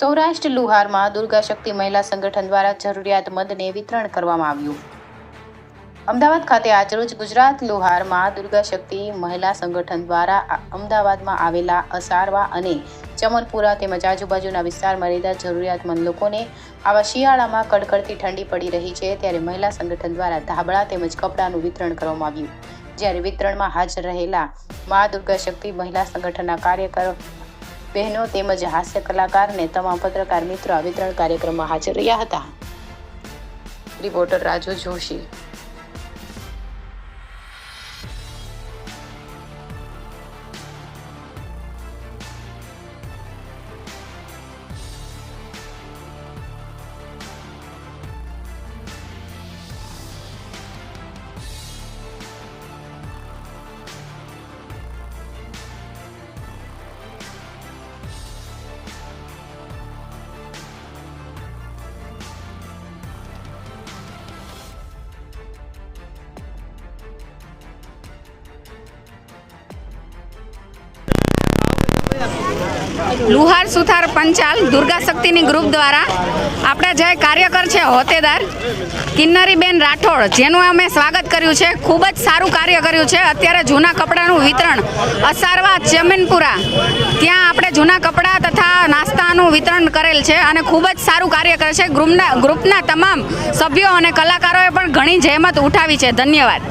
સૌરાષ્ટ્ર લુહારમાં દુર્ગા શક્તિ મહિલા સંગઠન દ્વારા જરૂરિયાતમંદને વિતરણ કરવામાં આવ્યું। અમદાવાદ ખાતે આજરોજ ગુજરાત લુહારમાં દુર્ગા શક્તિ મહિલા સંગઠન દ્વારા અમદાવાદમાં આવેલા અસારવા અને ચમનપુરા તેમજ આજુબાજુના વિસ્તારમાં રહેતા જરૂરિયાતમંદ લોકોને આવા શિયાળામાં કડકડતી ઠંડી પડી રહી છે ત્યારે મહિલા સંગઠન દ્વારા ધાબળા તેમજ કપડાનું વિતરણ કરવામાં આવ્યું। જ્યારે વિતરણમાં હાજર રહેલા મા દુર્ગા શક્તિ મહિલા સંગઠનના કાર્યકરો બહેનો તેમજ હાસ્ય કલાકારને તમામ પત્રકાર મિત્રો આ વિતરણ કાર્યક્રમમાં હાજર રહ્યા હતા। રિપોર્ટર રાજુ જોશી। લુહાર સુથાર પંચાલ દુર્ગા શક્તિની ગ્રુપ દ્વારા આપણા જે કાર્યકર છે હોદ્દેદાર કિન્નરીબેન રાઠોડ જેનું અમે સ્વાગત કર્યું છે। ખૂબ જ સારું કાર્ય કર્યું છે। અત્યારે જૂના કપડાનું વિતરણ અસારવા ચમનપુરા ત્યાં આપણે જૂના કપડાં તથા નાસ્તાનું વિતરણ કરેલ છે અને ખૂબ જ સારું કાર્ય કરે છે। ગ્રુપના તમામ સભ્યો અને કલાકારોએ પણ ઘણી જહેમત ઉઠાવી છે। ધન્યવાદ।